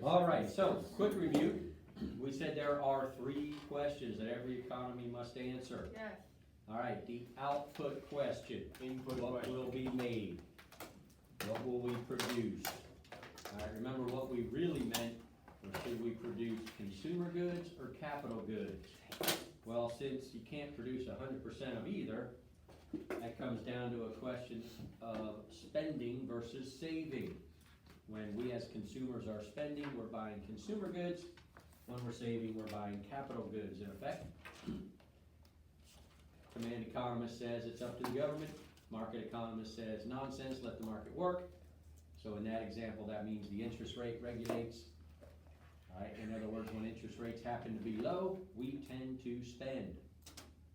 All right, so, quick review. We said there are 3 questions that every economy must answer. Yes. All right, the output question. What will be made? What will we produce? All right, remember what we really meant, or should we produce consumer goods or capital goods? Well, since you can't produce 100% of either, that comes down to a question of spending versus saving. When we as consumers are spending, we're buying consumer goods. When we're saving, we're buying capital goods, in effect. Command economist says it's up to the government. Market economist says nonsense, let the market work. So in that example, that means the interest rate regulates. All right, in other words, when interest rates happen to be low, we tend to spend,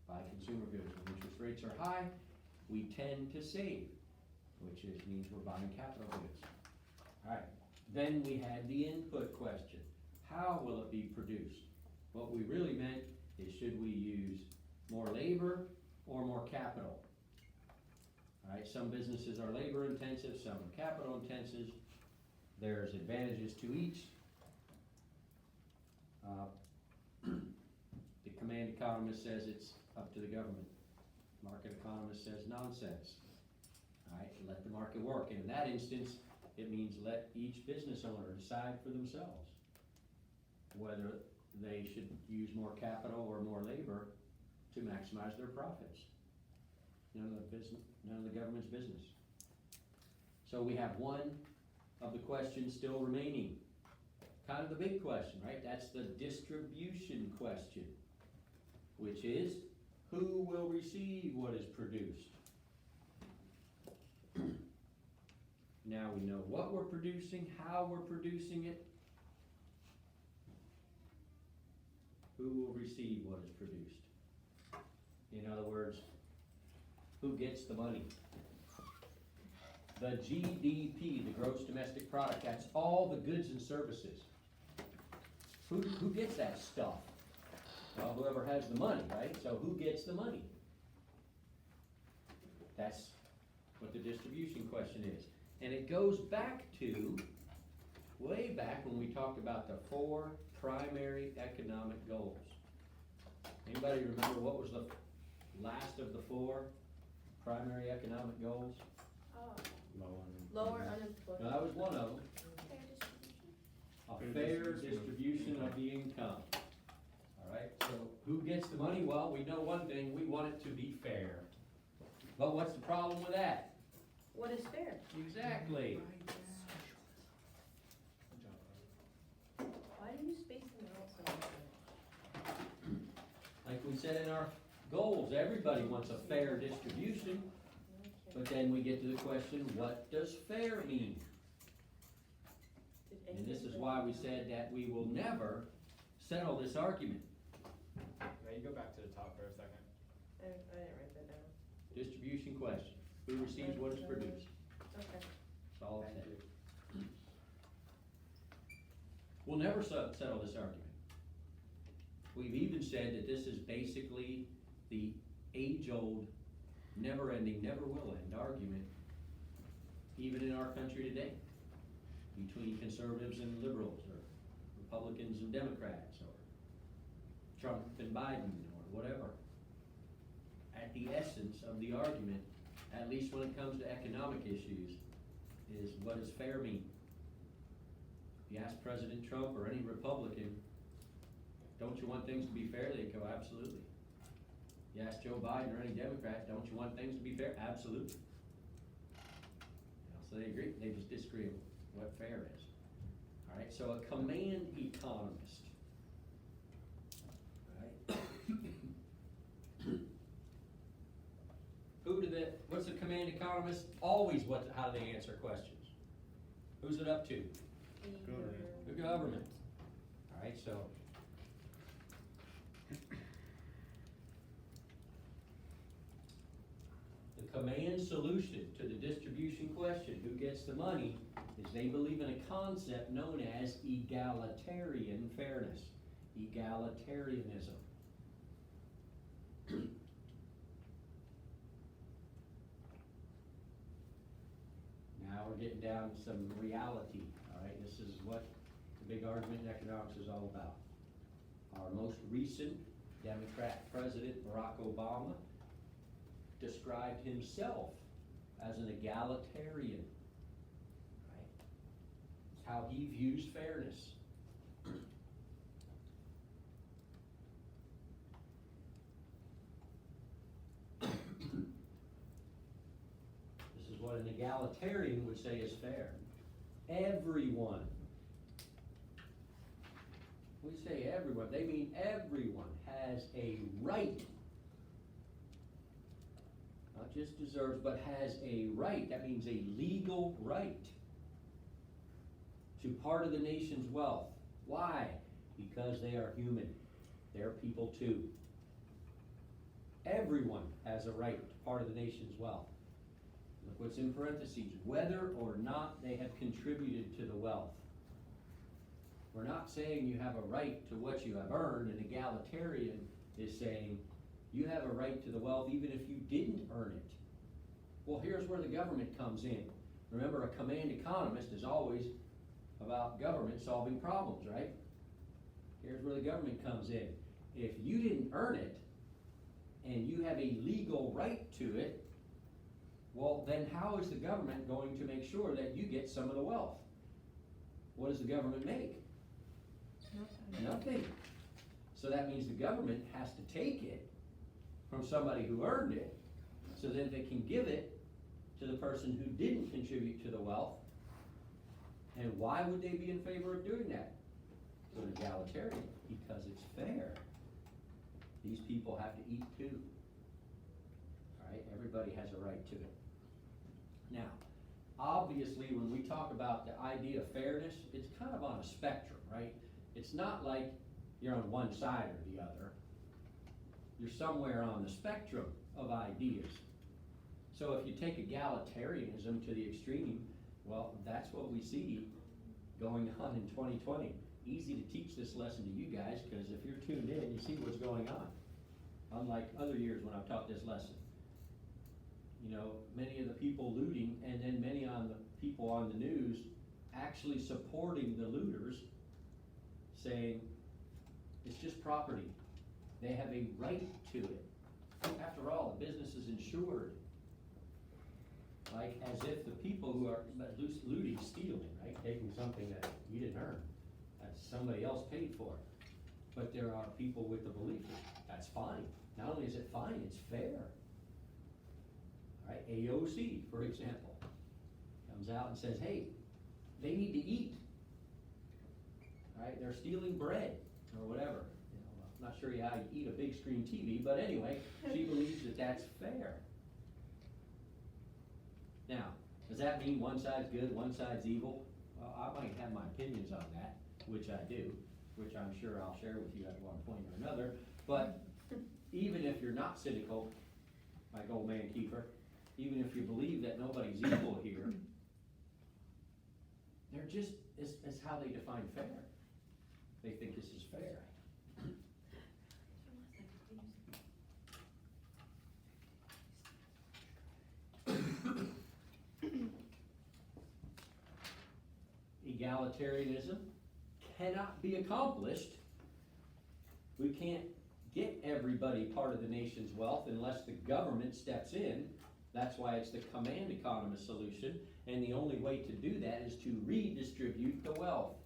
buy consumer goods. When interest rates are high, we tend to save, which means we're buying capital goods. All right, then we had the input question. How will it be produced? What we really meant is, should we use more labor or more capital? All right, some businesses are labor intensive, some are capital intensive. There's advantages to each. The command economist says it's up to the government. Market economist says nonsense. All right, let the market work. And in that instance, it means let each business owner decide for themselves whether they should use more capital or more labor to maximize their profits. None of the government's business. So we have one of the questions still remaining. Kind of the big question, right? That's the distribution question, which is, who will receive what is produced? Now we know what we're producing, how we're producing it. Who will receive what is produced? In other words, who gets the money? The GDP, the gross domestic product, that's all the goods and services. Who gets that stuff? Well, whoever has the money, right? So who gets the money? That's what the distribution question is. And it goes back to, way back when we talked about the 4 primary economic goals. Anybody remember what was the last of the 4 primary economic goals? Lower unemployment. No, that was one of them. A fair distribution of the income. All right, so who gets the money? Well, we know one thing, we want it to be fair. But what's the problem with that? What is fair? Exactly. Why do you space them out so much? Like we said in our goals, everybody wants a fair distribution. But then we get to the question, what does fair mean? And this is why we said that we will never settle this argument. Now you go back to the top for a second. I didn't write that down. Distribution question. Who receives what is produced? Okay. That's all it said. We'll never settle this argument. We've even said that this is basically the age-old, never-ending, never will end argument, even in our country today, between conservatives and liberals, or Republicans and Democrats, or Trump and Biden, or whatever. At the essence of the argument, at least when it comes to economic issues, is what does fair mean? If you ask President Trump or any Republican, don't you want things to be fair? They go, absolutely. You ask Joe Biden or any Democrat, don't you want things to be fair? Absolutely. So they agree, they just disagree on what fair is. All right, so a command economist. All right. What's a command economist? Always how do they answer questions? Who's it up to? The government. All right, so. The command solution to the distribution question, who gets the money, is they believe in a concept known as egalitarian fairness, egalitarianism. Now we're getting down to some reality, all right? This is what the big argument in economics is all about. Our most recent Democrat president, Barack Obama, described himself as an egalitarian. Right? It's how he views fairness. This is what an egalitarian would say is fair. Everyone. We say everyone, they mean everyone has a right. Not just deserves, but has a right. That means a legal right to part of the nation's wealth. Why? Because they are human. They're people too. Everyone has a right to part of the nation's wealth. Look what's in parentheses, whether or not they have contributed to the wealth. We're not saying you have a right to what you have earned. An egalitarian is saying you have a right to the wealth even if you didn't earn it. Well, here's where the government comes in. Remember, a command economist is always about government solving problems, right? Here's where the government comes in. If you didn't earn it, and you have a legal right to it, well, then how is the government going to make sure that you get some of the wealth? What does the government make? Nothing. So that means the government has to take it from somebody who earned it, so that they can give it to the person who didn't contribute to the wealth. And why would they be in favor of doing that? So an egalitarian, because it's fair. These people have to eat too. Alright, everybody has a right to it. Now, obviously when we talk about the idea of fairness, it's kind of on a spectrum, right? It's not like you're on one side or the other. You're somewhere on the spectrum of ideas. So if you take egalitarianism to the extreme, well, that's what we see going on in 2020. Easy to teach this lesson to you guys, because if you're tuned in, you see what's going on. Unlike other years when I've taught this lesson. You know, many of the people looting, and then many on the people on the news actually supporting the looters, saying it's just property. They have a right to it. After all, the business is insured. Like as if the people who are looting, stealing, right? Taking something that you didn't earn, that somebody else paid for. But there are people with the belief that that's fine. Not only is it fine, it's fair. All right, AOC, for example, comes out and says, hey, they need to eat. All right, they're stealing bread or whatever. You know, I'm not sure how you eat a big screen TV, but anyway, she believes that that's fair. Now, does that mean one side's good, one side's evil? Well, I might have my opinions on that, which I do, which I'm sure I'll share with you at one point or another. But even if you're not cynical, like old man Kiefer, even if you believe that nobody's equal here, they're just, it's how they define fair. They think this is fair. Egalitarianism cannot be accomplished. We can't get everybody part of the nation's wealth unless the government steps in. That's why it's the command economist solution, and the only way to do that is to redistribute the wealth.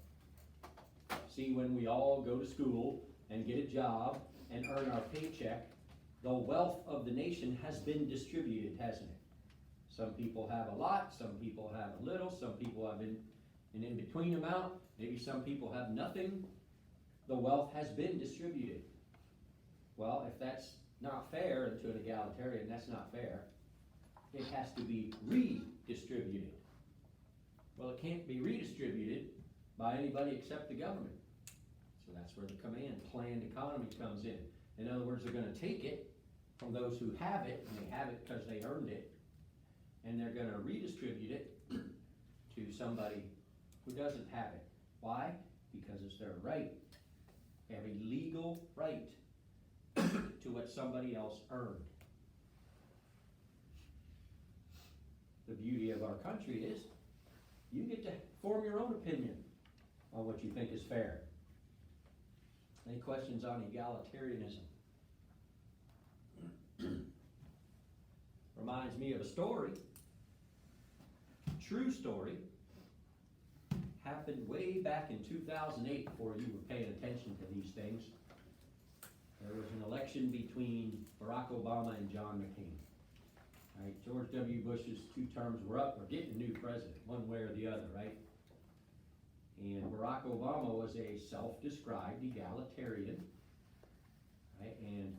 See, when we all go to school and get a job and earn our paycheck, the wealth of the nation has been distributed, hasn't it? Some people have a lot, some people have a little, some people have an in-between amount, maybe some people have nothing. The wealth has been distributed. Well, if that's not fair, and to an egalitarian, that's not fair, it has to be redistributed. Well, it can't be redistributed by anybody except the government. So that's where the command planned economy comes in. In other words, they're going to take it from those who have it, and they have it because they earned it, and they're going to redistribute it to somebody who doesn't have it. Why? Because it's their right. They have a legal right to what somebody else earned. The beauty of our country is you get to form your own opinion. on what you think is fair. Any questions on egalitarianism? Reminds me of a story, true story, happened way back in 2008 before you were paying attention to these things. There was an election between Barack Obama and John McCain. Right, George W. Bush's 2 terms were up. We're getting a new president, one way or the other, right? And Barack Obama was a self-described egalitarian, right? And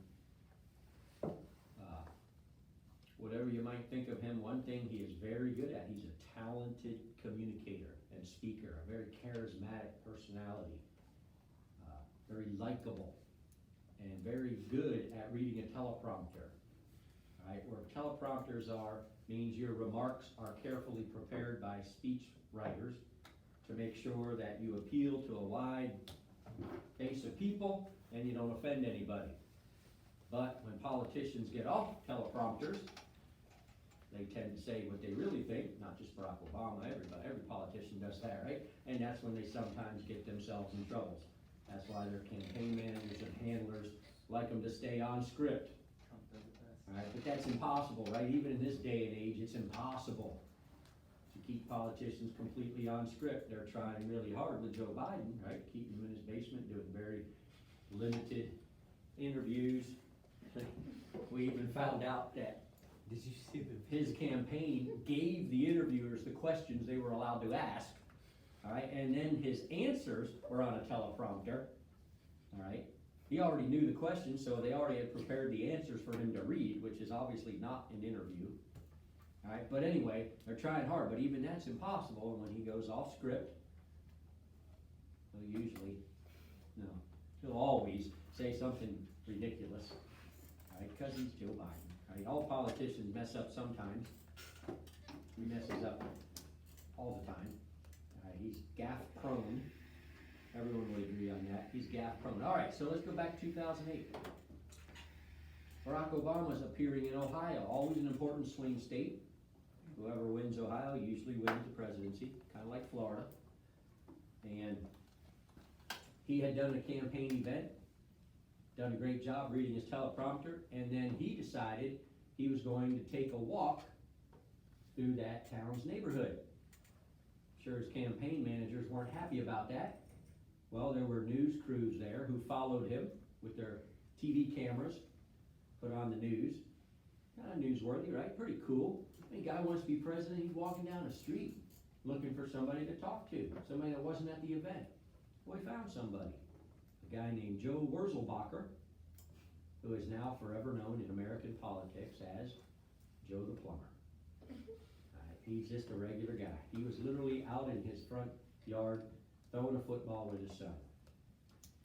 whatever you might think of him, one thing he is very good at, he's a talented communicator and speaker, a very charismatic personality, very likable, and very good at reading a teleprompter. Right, where teleprompters are, means your remarks are carefully prepared by speech writers to make sure that you appeal to a wide base of people and you don't offend anybody. But when politicians get off teleprompters, they tend to say what they really think, not just Barack Obama, everybody, every politician does that, right? And that's when they sometimes get themselves in troubles. That's why their campaign managers and handlers like them to stay on script. Trump does it best. All right, but that's impossible, right? Even in this day and age, it's impossible to keep politicians completely on script. They're trying really hard with Joe Biden, right? Keeping him in his basement, doing very limited interviews. We even found out that Did you see the? his campaign gave the interviewers the questions they were allowed to ask, all right? And then his answers were on a teleprompter, all right? He already knew the questions, so they already had prepared the answers for him to read, which is obviously not an interview. All right, but anyway, they're trying hard, but even that's impossible, and when he goes off script, he'll usually, no, he'll always say something ridiculous, all right, because he's Joe Biden. All right, all politicians mess up sometimes. He messes up all the time. All right, he's gaffe prone. Everyone would agree on that. He's gaffe prone. All right, so let's go back to 2008. Barack Obama is appearing in Ohio, always an important swing state. Whoever wins Ohio usually wins the presidency, kind of like Florida. And he had done a campaign event, done a great job reading his teleprompter, and then he decided he was going to take a walk through that town's neighborhood. Sure, his campaign managers weren't happy about that. Well, there were news crews there who followed him with their TV cameras, put on the news. Kind of newsworthy, right? Pretty cool. Any guy wants to be president, he's walking down the street looking for somebody to talk to, somebody that wasn't at the event. Well, he found somebody, a guy named Joe Wurzelbacher, who is now forever known in American politics as Joe the Plumber. He's just a regular guy. He was literally out in his front yard throwing a football with his son.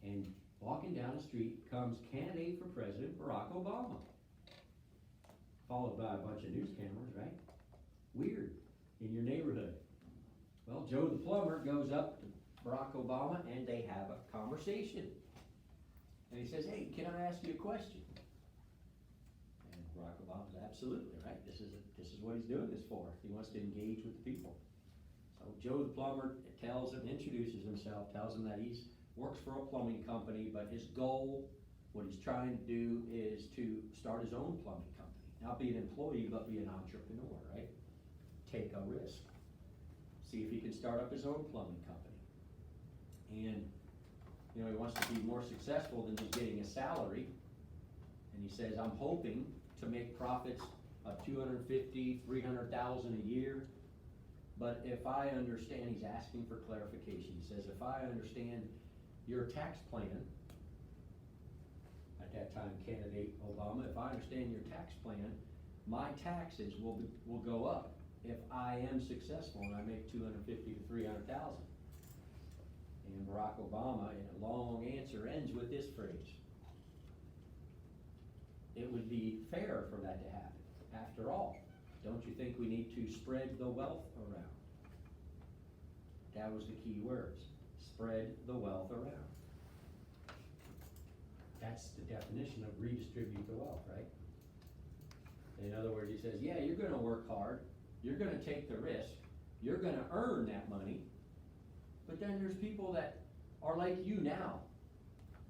And walking down the street comes candidate for president Barack Obama, followed by a bunch of news cameras, right? Weird, in your neighborhood. Well, Joe the Plumber goes up to Barack Obama and they have a conversation. And he says, hey, can I ask you a question? And Barack Obama's absolutely, right? This is what he's doing this for. He wants to engage with the people. So Joe the Plumber tells him, introduces himself, tells him that he's works for a plumbing company, but his goal, what he's trying to do is to start his own plumbing company. Not be an employee, but be an entrepreneur, right? Take a risk. See if he can start up his own plumbing company. And, you know, he wants to be more successful than just getting a salary. And he says, I'm hoping to make profits of $250,000, $300,000 a year. But if I understand, he's asking for clarification. He says, if I understand your tax plan, at that time candidate Obama, if I understand your tax plan, my taxes will go up if I am successful and I make $250,000 to $300,000. And Barack Obama, in a long answer, ends with this phrase: it would be fair for that to happen. After all, don't you think we need to spread the wealth around? That was the key words. Spread the wealth around. That's the definition of redistribute the wealth, right? In other words, he says, yeah, you're gonna work hard, you're gonna take the risk, you're gonna earn that money, but But then there's people that are like you now,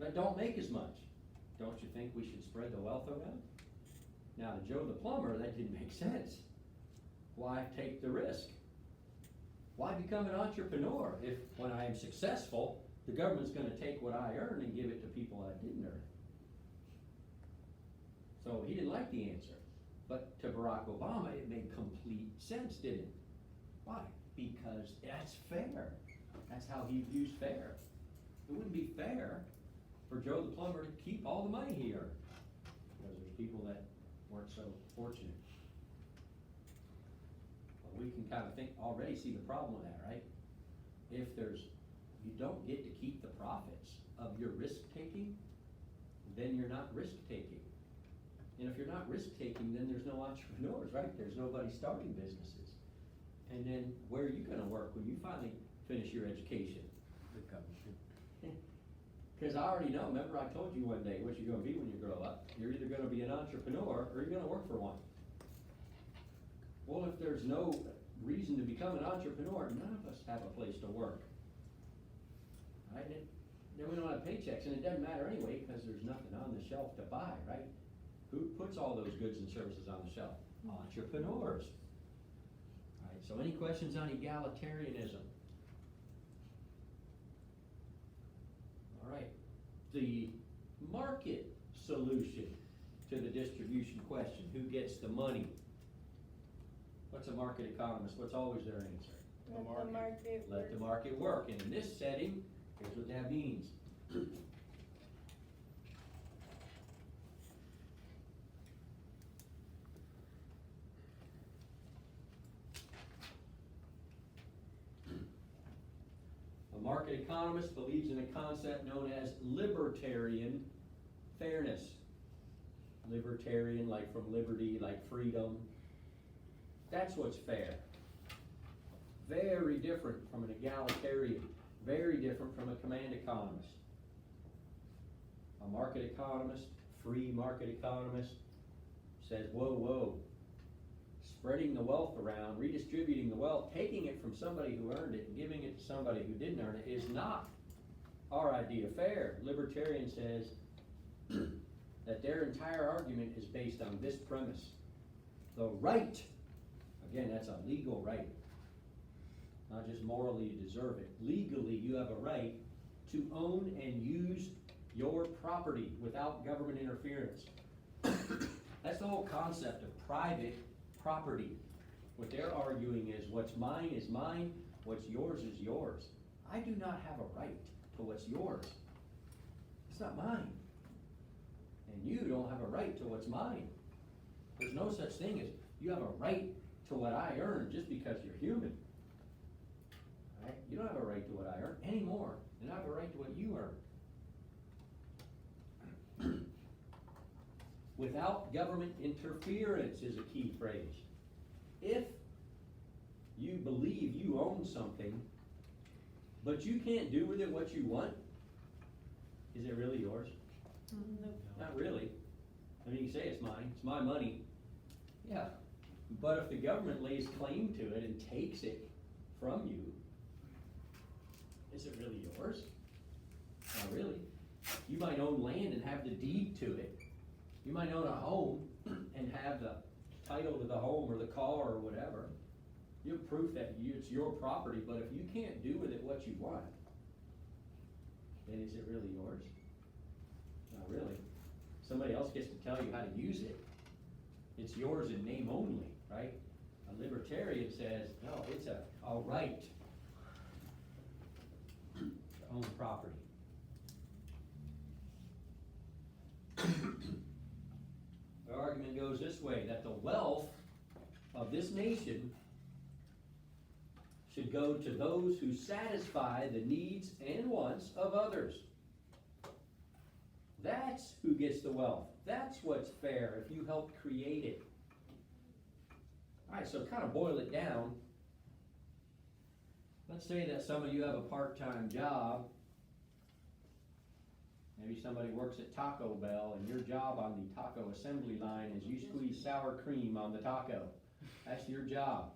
that don't make as much. Don't you think we should spread the wealth around? Now, to Joe the plumber, that didn't make sense. Why take the risk? Why become an entrepreneur if, when I am successful, the government's gonna take what I earn and give it to people I didn't earn? So he didn't like the answer. But to Barack Obama, it made complete sense, didn't it? Why? Because that's fair. That's how he views fair. It wouldn't be fair for Joe the plumber to keep all the money he earned, because there's people that weren't so fortunate. But we can kind of already see the problem with that, right? If you don't get to keep the profits of your risk-taking, then you're not risk-taking. And if you're not risk-taking, then there's no entrepreneurs, right? There's nobody starting businesses. And then where are you gonna work when you finally finish your education? The government. Cause I already know, remember I told you one day what you're gonna be when you grow up. You're either gonna be an entrepreneur or you're gonna work for one. Well, if there's no reason to become an entrepreneur, none of us have a place to work. Right? Then we don't have paychecks, and it doesn't matter anyway, cause there's nothing on the shelf to buy, right? Who puts all those goods and services on the shelf? Entrepreneurs. Alright, so any questions on egalitarianism? Alright, the market solution to the distribution question, who gets the money? What's a market economist, what's always their answer? Let the market Let the market work, and in this setting, here's what that means. A market economist believes in a concept known as libertarian fairness. Libertarian, like from liberty, like freedom. That's what's fair. Very different from an egalitarian. Very different from a command economist. A market economist, free market economist, says, whoa, whoa. Spreading the wealth around, redistributing the wealth, taking it from somebody who earned it and giving it to somebody who didn't earn it is not our idea of fair. Libertarian says that their entire argument is based on this premise. The right, again, that's a legal right, not just morally you deserve it. Legally, you have a right to own and use your property without government interference. That's the whole concept of private property. What they're arguing is what's mine is mine, what's yours is yours. I do not have a right to what's yours. It's not mine. And you don't have a right to what's mine. There's no such thing as you have a right to what I earn just because you're human. Right? You don't have a right to what I earn any more than I have a right to what you earn. Without government interference is a key phrase. If you believe you own something, but you can't do with it what you want, is it really yours? No. Not really. I mean, you say it's mine, it's my money. Yeah, but if the government lays claim to it and takes it from you, is it really yours? Not really. You might own land and have the deed to it. You might own a home and have the title to the home or the car or whatever. You have proof that it's your property, but if you can't do with it what you want, then is it really yours? Not really. Somebody else gets to tell you how to use it. It's yours in name only, right? A libertarian says, no, it's a right to own property. The argument goes this way, that the wealth of this nation should go to those who satisfy the needs and wants of others. That's who gets the wealth. That's what's fair if you help create it. Alright, so kind of boil it down. Let's say that some of you have a part-time job. Maybe somebody works at Taco Bell and your job on the taco assembly line is you squeeze sour cream on the taco. That's your job.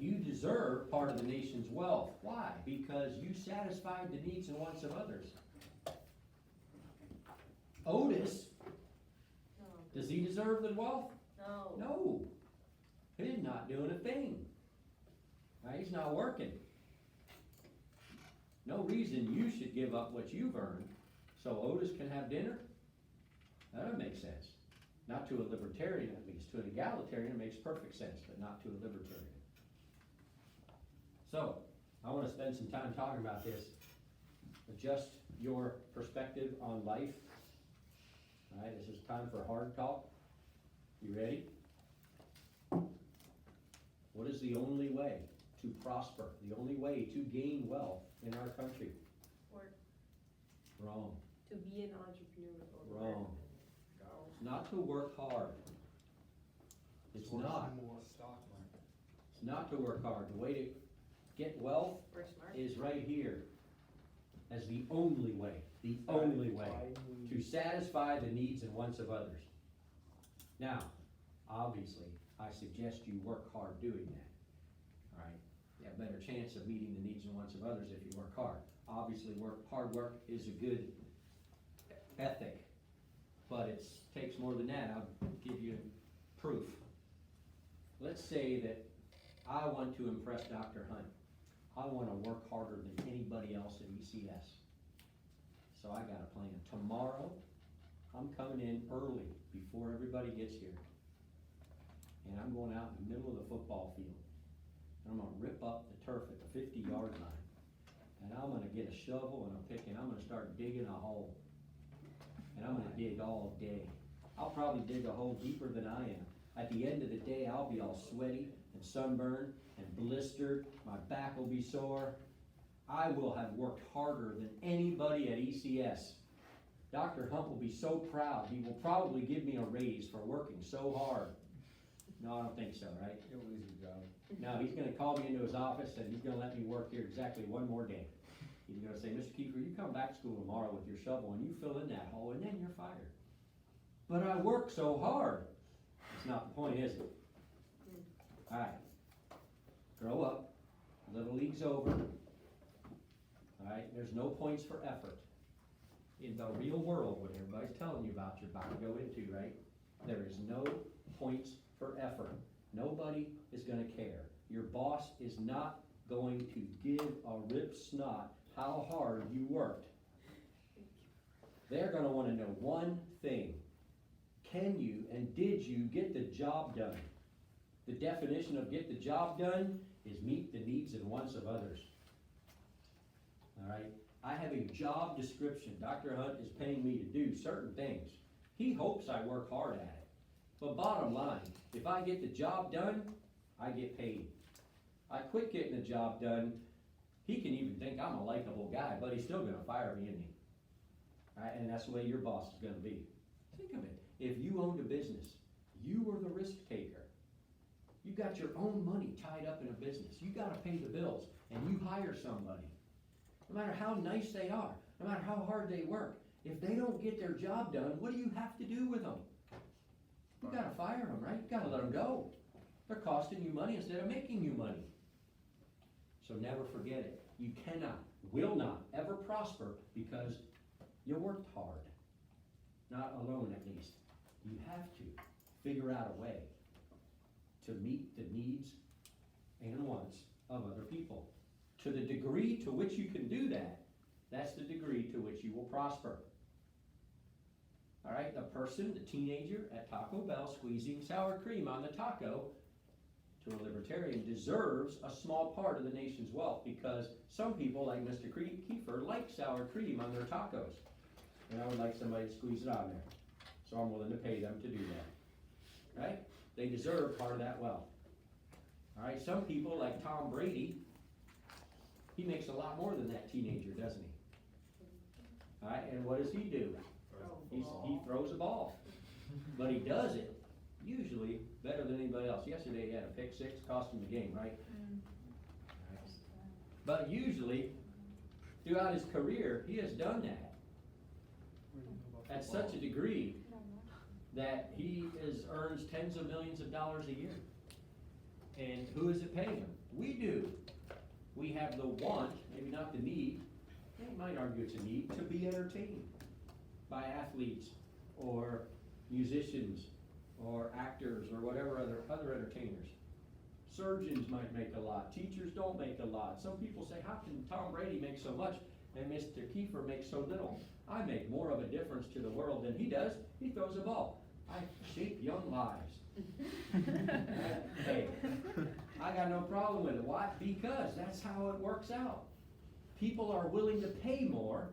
You deserve part of the nation's wealth. Why? Because you satisfied the needs and wants of others. Otis, No, does he deserve the wealth? no. No. He's not doing a thing. He's not working. No reason you should give up what you've earned so Otis can have dinner? That doesn't make sense. Not to a libertarian at least. To an egalitarian it makes perfect sense, but not to a libertarian. So, I wanna spend some time talking about this. Adjust your perspective on life. Alright, this is time for hard talk. You ready? What is the only way to prosper, the only way to gain wealth in our country? Work. Wrong. To be an entrepreneur or Wrong. work. It's not to work hard. It's not. Stock market. It's not to work hard. The way to get wealth We're smart. is right here as the only way to satisfy the needs and wants of others. Now, obviously, I suggest you work hard doing that. Alright? You have a better chance of meeting the needs and wants of others if you work hard. Obviously, hard work is a good ethic, but it takes more than that. I'll give you proof. Let's say that I want to impress Dr. Hunt. I wanna work harder than anybody else at ECS. So I got a plan. Tomorrow, I'm coming in early, before everybody gets here. And I'm going out in the middle of the football field. And I'm gonna rip up the turf at the 50-yard line. And I'm gonna get a shovel and a pick and I'm gonna start digging a hole. And I'm gonna dig all day. I'll probably dig a hole deeper than I am. At the end of the day, I'll be all sweaty and sunburned and blistered. My back will be sore. I will have worked harder than anybody at ECS. Dr. Hunt will be so proud. He will probably give me a raise for working so hard. No, I don't think so, right? You'll lose your job. No, he's gonna call me into his office and he's gonna let me work here exactly one more day. He's gonna say, Mr. Kiefer, you come back to school tomorrow with your shovel and you fill in that hole and then you're fired. But I work so hard. That's not the point, is it? Alright. Grow up. Little league's over. Alright, there's no points for effort. In the real world, what everybody's telling you about, you're about to go into, right? There is no points for effort. Nobody is gonna care. Your boss is not going to give a rip snot how hard you worked. They're gonna wanna know one thing. Can you and did you get the job done? The definition of get the job done is meet the needs and wants of others. Alright? I have a job description. Dr. Hunt is paying me to do certain things. He hopes I work hard at it. But bottom line, if I get the job done, I get paid. I quit getting the job done, he can even think I'm a likable guy, but he's still gonna fire me, isn't he? Alright, and that's the way your boss is gonna be. Think of it. If you owned a business, you were the risk taker. You got your own money tied up in a business. You gotta pay the bills, and you hire somebody. No matter how nice they are, no matter how hard they work, if they don't get their job done, what do you have to do with them? You gotta fire them, right? You gotta let them go. They're costing you money instead of making you money. So never forget it. You cannot, will not ever prosper because you worked hard. Not alone, at least. You have to figure out a way to meet the needs and wants of other people. To the degree to which you can do that, that's the degree to which you will prosper. Alright, the person, the teenager at Taco Bell squeezing sour cream on the taco, to a libertarian, deserves a small part of the nation's wealth because some people, like Mr. Kiefer, like sour cream on their tacos. And I would like somebody to squeeze it on there. So I'm willing to pay them to do that. Right? They deserve part of that wealth. Alright, some people, like Tom Brady, he makes a lot more than that teenager, doesn't he? Alright, and what does he do? He throws a ball. But he does it, usually, better than anybody else. Yesterday he had a pick six, cost him the game, right? But usually, throughout his career, he has done that at such a degree that he earns tens of millions of dollars a year. And who is it paying them? We do. We have the want, maybe not the need, you might argue it's a need, to be entertained by athletes or musicians or actors or whatever other entertainers. Surgeons might make a lot, teachers don't make a lot. Some people say, how can Tom Brady make so much and Mr. Kiefer makes so little? I make more of a difference to the world than he does. He throws a ball. I shape young lives. Hey, I got no problem with it. Why? Because that's how it works out. People are willing to pay more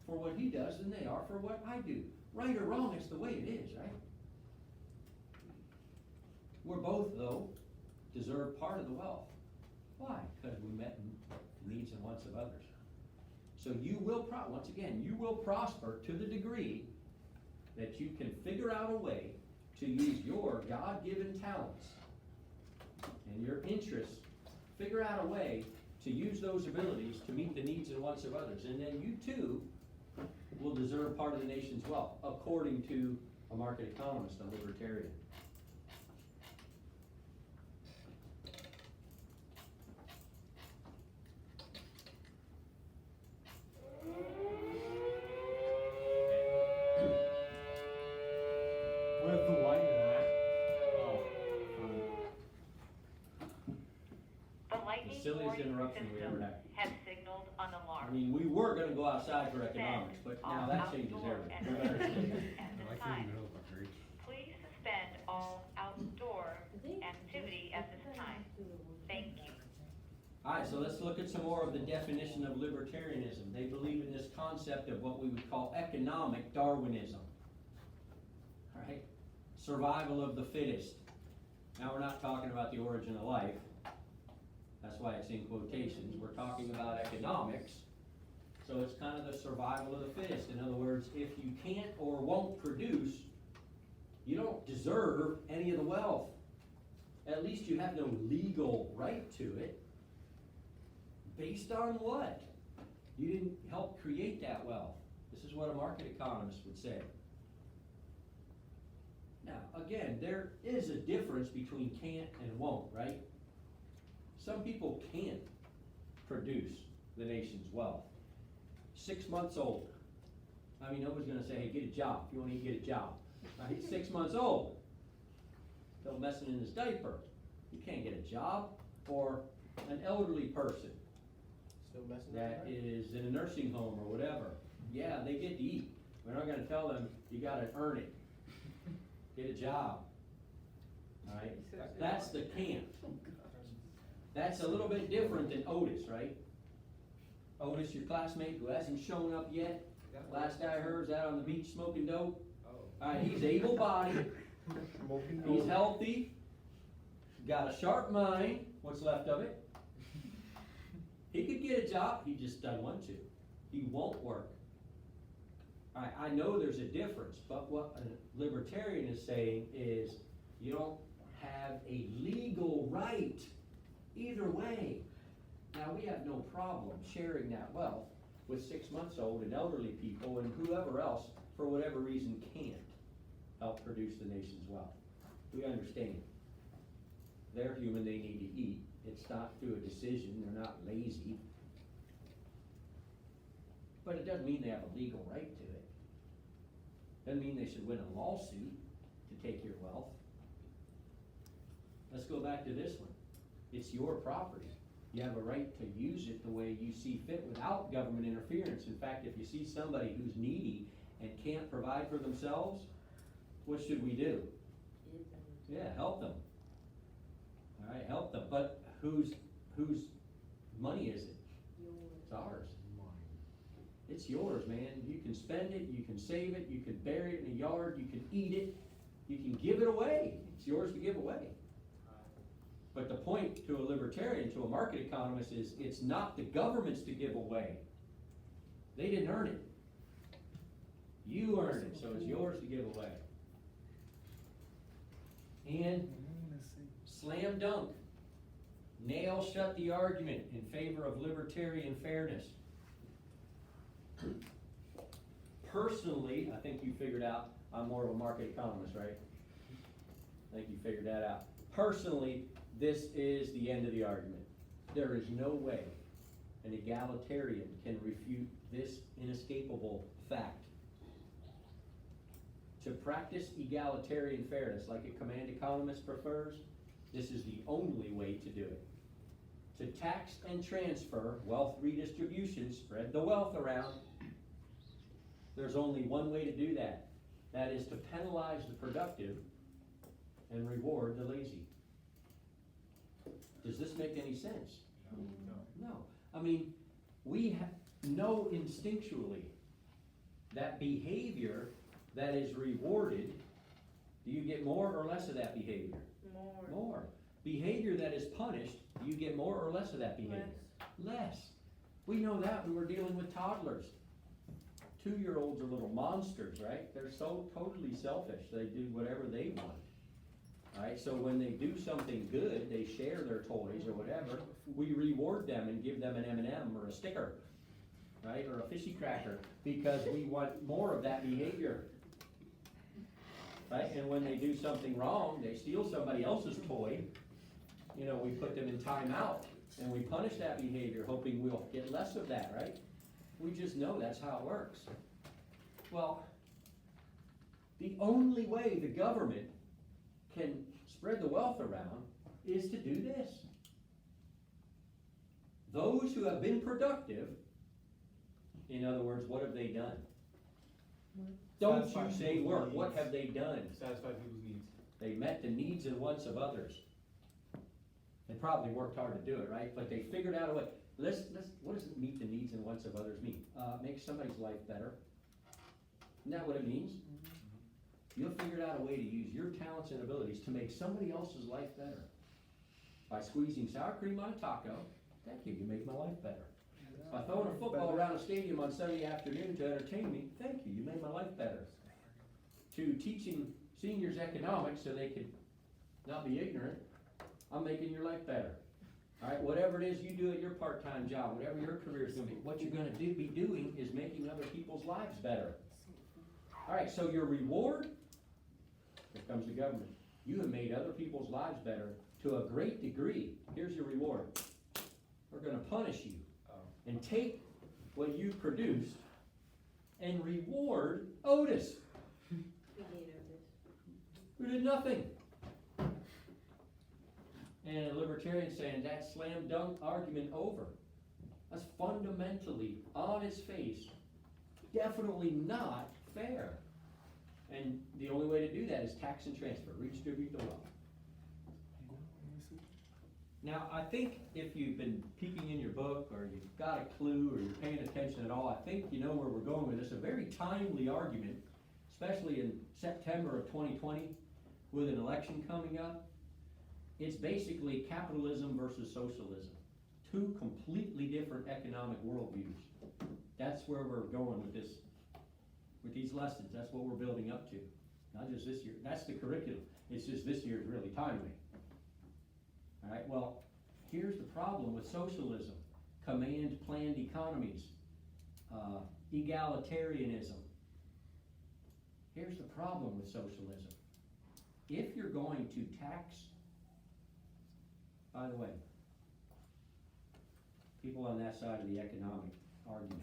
for what he does than they are for what I do. Right or wrong, it's the way it is, right? We're both, though, deserve part of the wealth. Why? Because we met the needs and wants of others. So you will, once again, you will prosper to the degree that you can figure out a way to use your God-given talents and your interests, figure out a way to use those abilities to meet the needs and wants of others. And then you too will deserve part of the nation's wealth, according to a market economist, a libertarian. With the white hat. The lightning silliest warning interruption we ever system had. has signaled an I alarm. mean, we were gonna go outside for economics, but now that changes Outdoor everything. We better stay here. At I this like time, in the middle of a bridge. please suspend all outdoor activity at this time. Thank you. Alright, so let's look at some more of the definition of libertarianism. They believe in this concept of what we would call economic Darwinism. Alright, survival of the fittest. Now, we're not talking about the origin of life. That's why it's in quotations. We're talking about economics. So it's kind of the survival of the fittest. In other words, if you can't or won't produce, you don't deserve any of the wealth. At least you have no legal right to it. Based on what? You didn't help create that wealth. This is what a market economist would say. Now, again, there is a difference between can't and won't, right? Some people can't produce the nation's wealth. 6 months old. I mean, nobody's gonna say, hey, get a job. If you wanna eat, get a job. Right? 6 months old. Still messing in his diaper. You can't get a job. Or an elderly person Still messing that with is in a nursing home or whatever. Yeah, they get to eat. We're not gonna tell them, you gotta earn it. Get a job. Alright? That's the can't. That's a little bit different than Otis, right? Otis, your classmate who hasn't shown up yet. Last I heard is out on the beach smoking dope. Alright, he's able-bodied, he's healthy, got a sharp mind, what's left of it. He could get a job, he just doesn't want to. He won't work. Alright, I know there's a difference, but what a libertarian is saying is you don't have a legal right either way. Now, we have no problem sharing that wealth with 6 months old and elderly people and whoever else, for whatever reason, can't help produce the nation's wealth. We understand. They're human, they need to eat. It's not through a decision, they're not lazy. But it doesn't mean they have a legal right to it. Doesn't mean they should win a lawsuit to take your wealth. Let's go back to this one. It's your property. You have a right to use it the way you see fit without government interference. In fact, if you see somebody who's needy and can't provide for themselves, what should we do? Yeah, help them. All right, help them. But whose money is it? It's ours. It's yours, man. You can spend it, you can save it, you can bury it in a yard, you can eat it, you can give it away. It's yours to give away. But the point to a libertarian, to a market economist, is it's not the government's to give away. They didn't earn it. You earned it, so it's yours to give away. And slam dunk. Nail shut the argument in favor of libertarian fairness. Personally, I think you figured out I'm more of a market economist, right? I think you figured that out. Personally, this is the end of the argument. There is no way an egalitarian can refute this inescapable fact. To practice egalitarian fairness like a command economist prefers, this is the only way to do it. To tax and transfer wealth redistribution, spread the wealth around, there's only one way to do that. That is to penalize the productive and reward the lazy. Does this make any sense? No. No. I mean, we know instinctually that behavior that is rewarded, do you get more or less of that behavior? More. More. Behavior that is punished, do you get more or less of that behavior? Less. We know that when we're dealing with toddlers. 2-year-olds are little monsters, right? They're so totally selfish, they do whatever they want. Alright, so when they do something good, they share their toys or whatever, we reward them and give them an M&M or a sticker, right, or a fishy cracker, because we want more of that behavior. Right, and when they do something wrong, they steal somebody else's toy, you know, we put them in timeout, and we punish that behavior, hoping we'll get less of that, right? We just know that's how it works. Well, the only way the government can spread the wealth around is to do this. Those who have been productive, in other words, what have they done? Don't you Satisfy say people's work, what needs. have they done? Satisfy people's needs. They met the needs and wants of others. They probably worked hard to do it, right? But they figured out a way. What does it meet the needs and wants of others mean? Make somebody's life better. Isn't that what it means? You've figured out a way to use your talents and abilities to make somebody else's life better. By squeezing sour cream on a taco, thank you, you made my life better. By throwing a football around a stadium on Sunday afternoon to entertain me, thank you, you made my life better. To teaching seniors economics so they could not be ignorant, I'm making your life better. Alright, whatever it is you do at your part-time job, whatever your career is gonna be, what you're gonna be doing is making other people's lives better. Alright, so your reward, here comes the government. You have made other people's lives better to a great degree. Here's your reward. We're gonna punish you and take what you produced and reward Otis, We need Otis. who did nothing. And a libertarian saying that slam dunk argument over. That's fundamentally, on its face, definitely not fair. And the only way to do that is tax and transfer, redistribute the wealth. Now, I think if you've been peeking in your book, or you've got a clue, or you're paying attention at all, I think you know where we're going with this. A very timely argument, especially in September of 2020, with an election coming up. It's basically capitalism versus socialism. Two completely different economic worldviews. That's where we're going with this, with these lessons. That's what we're building up to. Not just this year. That's the curriculum. It's just this year is really timely. Alright, well, here's the problem with socialism. Command planned economies. Egalitarianism. Here's the problem with socialism. If you're going to tax, by the way, people on that side of the economic argument,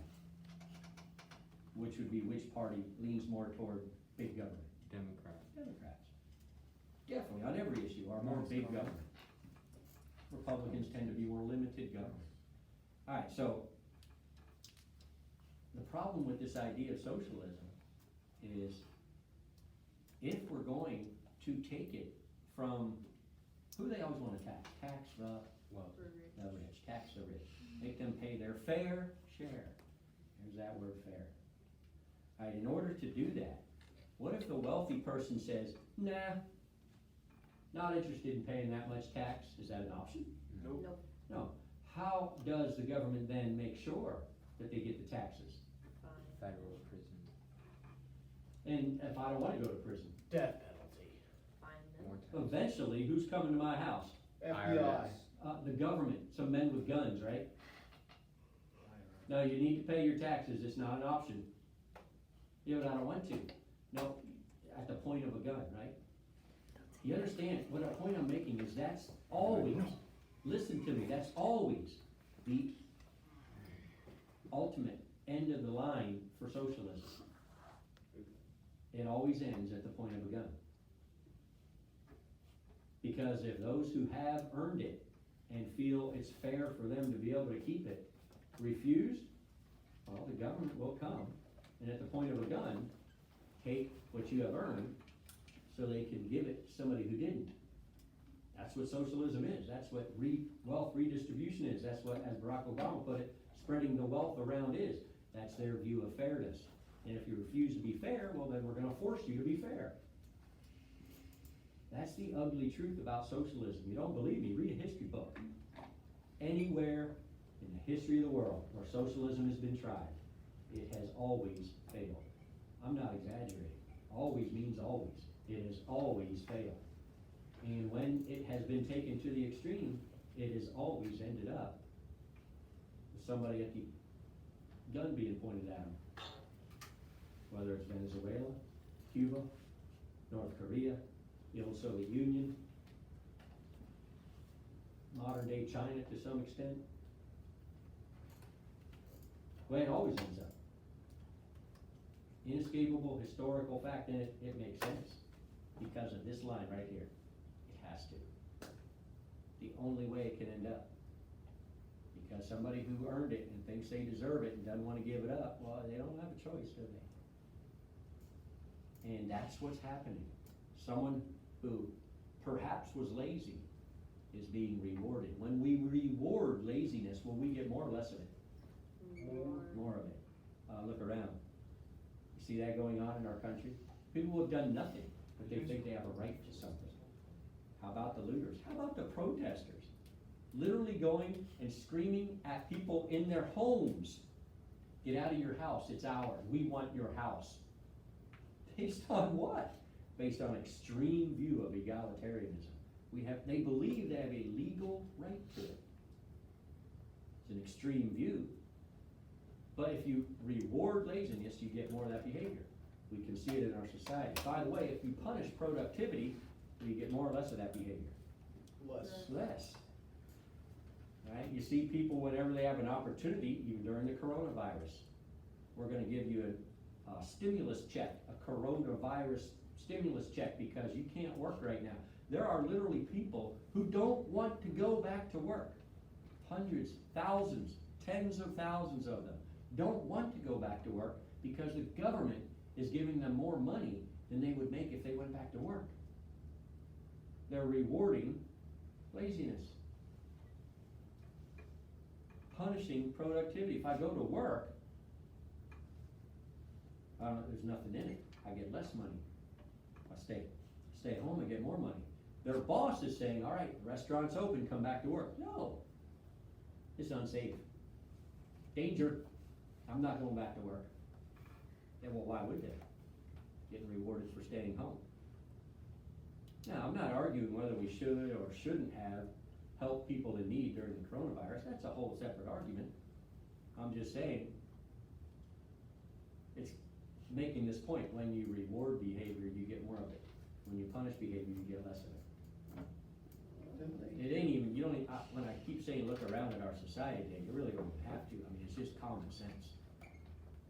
which would be which party leans more toward big government? Democrat. Democrats. Definitely, on every issue, are more big government. Republicans tend to be more limited government. Alright, so, the problem with this idea of socialism is, if we're going to take it from, who do they always want to tax? Tax the rich, tax the rich. Make them pay their fair share. There's that word, fair. Alright, in order to do that, what if the wealthy person says, nah, not interested in paying that much tax? Is that an option? Nope. Nope. No. How does the government then make sure that they get the taxes? Fine. Federal prison. And if I don't wanna go to prison, Death penalty. Fine then. More tax. eventually, who's coming to my house? FBI. The government, some men with guns, right? No, you need to pay your taxes, it's not an option. Yeah, but I don't want to. No, at the point of a gun, right? You understand, what a point I'm making is that's always, listen to me, that's always the ultimate end of the line for socialism. It always ends at the point of a gun. Because if those who have earned it and feel it's fair for them to be able to keep it refuse, well, the government will come and at the point of a gun, take what you have earned so they can give it to somebody who didn't. That's what socialism is. That's what wealth redistribution is. That's what, as Barack Obama put it, spreading the wealth around is. That's their view of fairness. And if you refuse to be fair, well, then we're gonna force you to be fair. That's the ugly truth about socialism. You don't believe me? Read a history book. Anywhere in the history of the world where socialism has been tried, it has always failed. I'm not exaggerating. Always means always. It has always failed. And when it has been taken to the extreme, it has always ended up with somebody at the gun being pointed at them. Whether it's Venezuela, Cuba, North Korea, the old Soviet Union, modern day China to some extent. Well, it always ends up. Inescapable historical fact, and it makes sense because of this line right here. It has to. The only way it can end up. Because somebody who earned it and thinks they deserve it and doesn't want to give it up, well, they don't have a choice, do they? And that's what's happening. Someone who perhaps was lazy is being rewarded. When we reward laziness, will we get more or less of it? More of it. Look around. You see that going on in our country? People who have done nothing, but they think they have a right to something. How about the looters? How about the protesters? Literally going and screaming at people in their homes. Get out of your house, it's ours. We want your house. Based on what? Based on extreme view of egalitarianism. They believe they have a legal right to it. It's an extreme view. But if you reward laziness, you get more of that behavior. We can see it in our society. By the way, if you punish productivity, you get more or less of that behavior. Less. Right? You see people whenever they have an opportunity, even during the coronavirus, we're gonna give you a stimulus check, a coronavirus stimulus check because you can't work right now. There are literally people who don't want to go back to work. Hundreds, thousands, tens of thousands of them don't want to go back to work because the government is giving them more money than they would make if they went back to work. They're rewarding laziness. Punishing productivity. If I go to work, there's nothing in it. I get less money. If I stay at home, I get more money. Their boss is saying, all right, restaurant's open, come back to work. No, it's unsafe. Danger, I'm not going back to work. Yeah, well, why would they? Getting rewarded for staying home. Now, I'm not arguing whether we should or shouldn't have helped people in need during the coronavirus. That's a whole separate argument. I'm just saying, it's making this point, when you reward behavior, you get more of it. When you punish behavior, you get less of it. It ain't even, you don't, when I keep saying look around at our society today, you really don't have to. I mean, it's just common sense.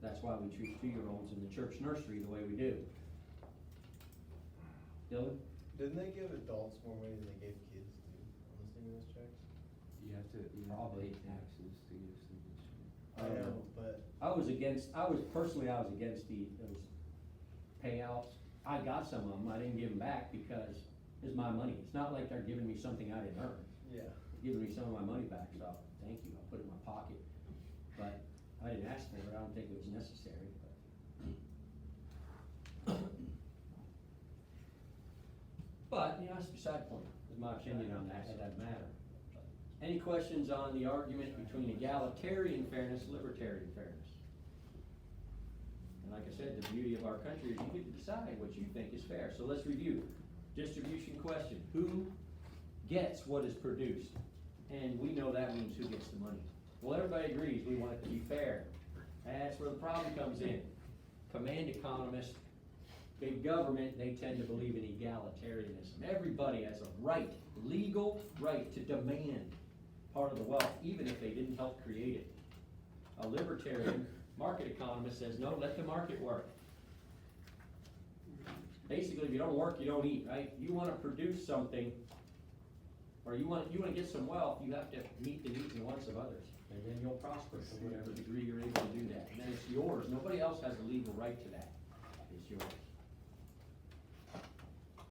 That's why we treat 2-year-olds in the church nursery the way we do. Dylan? Didn't they give adults more money than they gave kids too, on the stimulus checks? You have to Probably. pay taxes to get a stimulus check. I know, but I was against those payouts. I got some of them, I didn't give them back because it's my money. It's not like they're giving me something I didn't earn. yeah. They're giving me some of my money back, so thank you, I'll put it in my pocket. But I didn't ask for it, I don't think it was necessary, but you know, that's beside the point, is my opinion on that, it doesn't matter. Any questions on the argument between egalitarian fairness, libertarian fairness? And like I said, the beauty of our country is you get to decide what you think is fair. So let's review. Distribution question. Who gets what is produced? And we know that means who gets the money. Well, everybody agrees we want it to be fair. That's where the problem comes in. Command economists big government, they tend to believe in egalitarianism. Everybody has a right, legal right to demand part of the wealth, even if they didn't help create it. A libertarian market economist says, no, let the market work. Basically, if you don't work, you don't eat, right? You wanna produce something, or you wanna get some wealth, you have to meet the needs and wants of others. And then you'll prosper to whatever degree you're able to do that. And then it's yours. Nobody else has a legal right to that. It's yours.